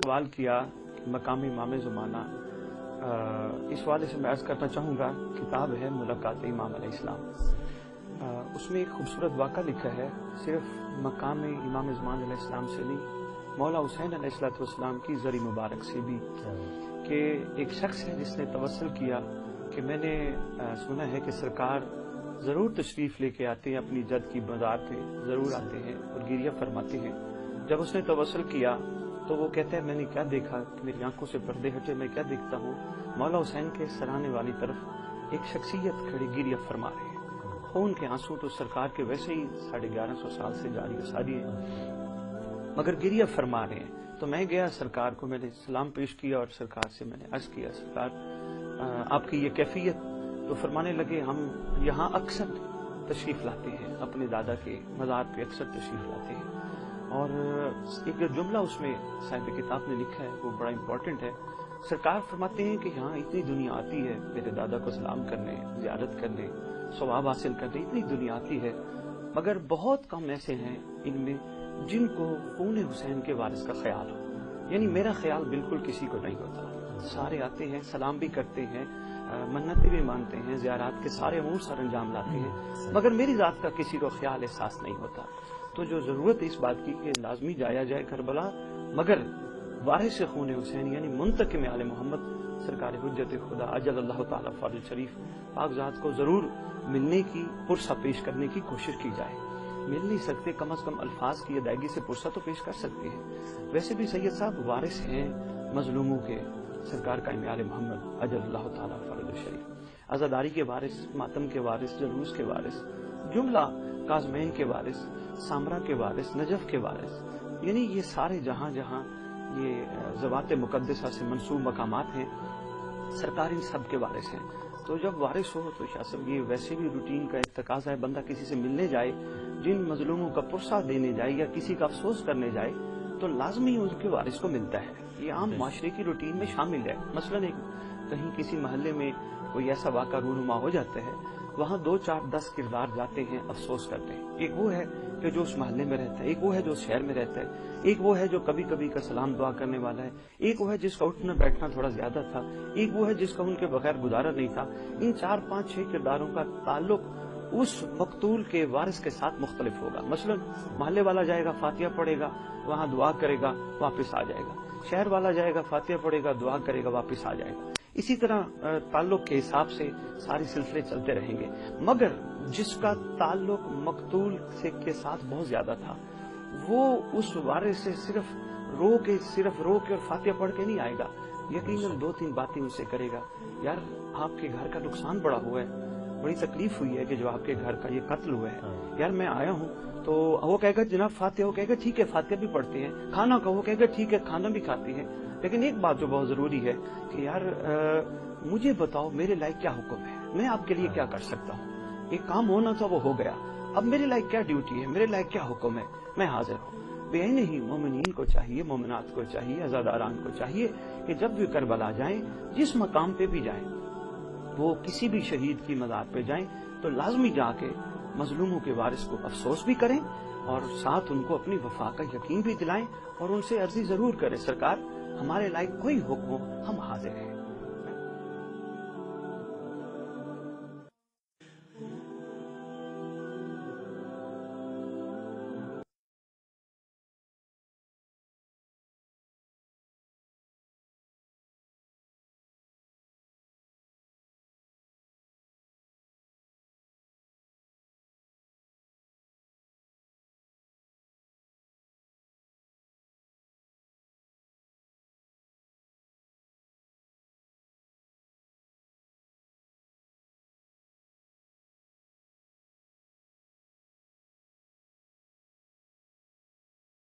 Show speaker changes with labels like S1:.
S1: سوال کیا کہ مقام امام زمانہ، اس حوالے سے میں عرض کرنا چاہوں گا، کتاب ہے ملاقات امام علیہ السلام، اس میں ایک خوبصورت واقعہ لکھا ہے، صرف مقام امام زمان علیہ السلام سے نہیں، مولا حسین علیہ السلام کی زری مبارک سے بھی، کہ ایک شخص ہے جس نے توسل کیا کہ میں نے سنا ہے کہ سرکار ضرور تشریف لے کے آتے ہیں اپنی جد کی مزار پہ، ضرور آتے ہیں اور گریہ فرماتے ہیں۔ جب اس نے توسل کیا تو وہ کہتا ہے میں نے کیا دیکھا کہ میری آنکھوں سے پردے ہٹے، میں کیا دیکھتا ہوں، مولا حسین کے سرانے والی طرف ایک شخصیت کھڑی گریہ فرما رہے ہیں، خون کے آنسو تو سرکار کے ویسے ہی 1150 سال سے جاری و ساری ہیں، مگر گریہ فرما رہے ہیں۔ تو میں گیا سرکار کو، میں نے سلام پیش کیا اور سرکار سے میں نے عرض کیا سرکار آپ کی یہ کیفیت، تو فرمانے لگے ہم یہاں اکثر تشریف لاتے ہیں، اپنے دادا کے مزار پہ اکثر تشریف لاتے ہیں، اور ایک جملہ اس میں صاحب کتاب نے لکھا ہے وہ بڑا امپورٹنٹ ہے۔ سرکار فرماتے ہیں کہ یہاں اتنی دنیا آتی ہے میرے دادا کو سلام کرنے، زیارت کرنے، ثواب حاصل کرنے، اتنی دنیا آتی ہے، مگر بہت کم ایسے ہیں ان میں جن کو خون حسین کے وارث کا خیال ہو، یعنی میرا خیال بالکل کسی کو نہیں ہوتا۔ سارے آتے ہیں، سلام بھی کرتے ہیں، منتیں بھی مانتے ہیں، زیارات کے سارے امور سر انجام لاتے ہیں، مگر میری ذات کا کسی کو خیال احساس نہیں ہوتا۔ تو جو ضرورت ہے اس بات کی کہ لازمی جایا جائے کربلا، مگر وارث خون حسین یعنی منتقم آل محمد سرکار حجت خدا اجل اللہ تعالی فرج شریف پاک ذات کو ضرور ملنے کی پرسہ پیش کرنے کی کوشش کی جائے۔ مل نہیں سکتے، کم از کم الفاظ کی ادائیگی سے پرسہ تو پیش کر سکتے ہیں۔ ویسے بھی سید صاحب وارث ہیں مظلوموں کے، سرکار قائم آل محمد اجل اللہ تعالی فرج شریف، عزاداری کے وارث، ماتم کے وارث، جلوس کے وارث، جملہ کاظمین کے وارث، سامرا کے وارث، نجف کے وارث، یعنی یہ سارے جہاں جہاں یہ ذوات مقدسہ سے منسوب مقامات ہیں، سرکار ان سب کے وارث ہیں۔ تو جب وارث ہو تو شاہ صاحب یہ ویسے بھی روٹین کا ایک تقاضا ہے، بندہ کسی سے ملنے جائے، جن مظلوموں کا پرسہ دینے جائے یا کسی کا افسوس کرنے جائے تو لازمی ان کے وارث کو ملتا ہے، یہ عام معاشرے کی روٹین میں شامل ہے۔ مثلا کہیں کسی محلے میں کوئی ایسا واقعہ رونما ہو جاتا ہے، وہاں 2 4 10 کردار جاتے ہیں، افسوس کرتے ہیں۔ ایک وہ ہے کہ جو اس محلے میں رہتا ہے، ایک وہ ہے جو اس شہر میں رہتا ہے، ایک وہ ہے جو کبھی کبھی کا سلام دعا کرنے والا ہے، ایک وہ ہے جس کا اٹھنا بیٹھنا تھوڑا زیادہ تھا، ایک وہ ہے جس کا ان کے بغیر گزارا نہیں تھا۔ ان 4 5 6 کرداروں کا تعلق اس مقتول کے وارث کے ساتھ مختلف ہوگا۔ مثلا محلے والا جائے گا، فاتحہ پڑھے گا، وہاں دعا کرے گا، واپس آ جائے گا، شہر والا جائے گا، فاتحہ پڑھے گا، دعا کرے گا، واپس آ جائے گا۔ اسی طرح تعلق کے حساب سے سارے سلسلے چلتے رہیں گے، مگر جس کا تعلق مقتول کے ساتھ بہت زیادہ تھا وہ اس وارث سے صرف رو کے اور فاتحہ پڑھ کے نہیں آئے گا، یقیناً 2 3 باتیں ان سے کرے گا۔ یار آپ کے گھر کا نقصان بڑا ہوا ہے، بڑی تکلیف ہوئی ہے کہ جو آپ کے گھر کا یہ قتل ہوا ہے، یار میں آیا ہوں۔ تو وہ کہے گا جناب فاتحہ، وہ کہے گا ٹھیک ہے فاتحہ بھی پڑھتے ہیں، کھانا کا وہ کہے گا ٹھیک ہے کھانا بھی کھاتے ہیں، لیکن ایک بات جو بہت ضروری ہے کہ یار مجھے بتاؤ میرے لائق کیا حکم ہے، میں آپ کے لیے کیا کر سکتا ہوں، ایک کام ہونا تھا وہ ہو گیا، اب میرے لائق کیا ڈیوٹی ہے، میرے لائق کیا حکم ہے، میں حاضر ہوں۔ بے نہیں مومنین کو چاہیے، مومنات کو چاہیے، عزاداران کو چاہیے کہ جب بھی کربلا جائیں، جس مقام پہ بھی جائیں، وہ کسی بھی شہید کی مزار پہ جائیں تو لازمی جا کے مظلوموں کے وارث کو افسوس بھی کریں اور ساتھ ان کو اپنی وفا کا یقین بھی دلائیں، اور ان سے عرضی ضرور کریں سرکار ہمارے لائق کوئی حکم ہو ہم حاضر ہیں۔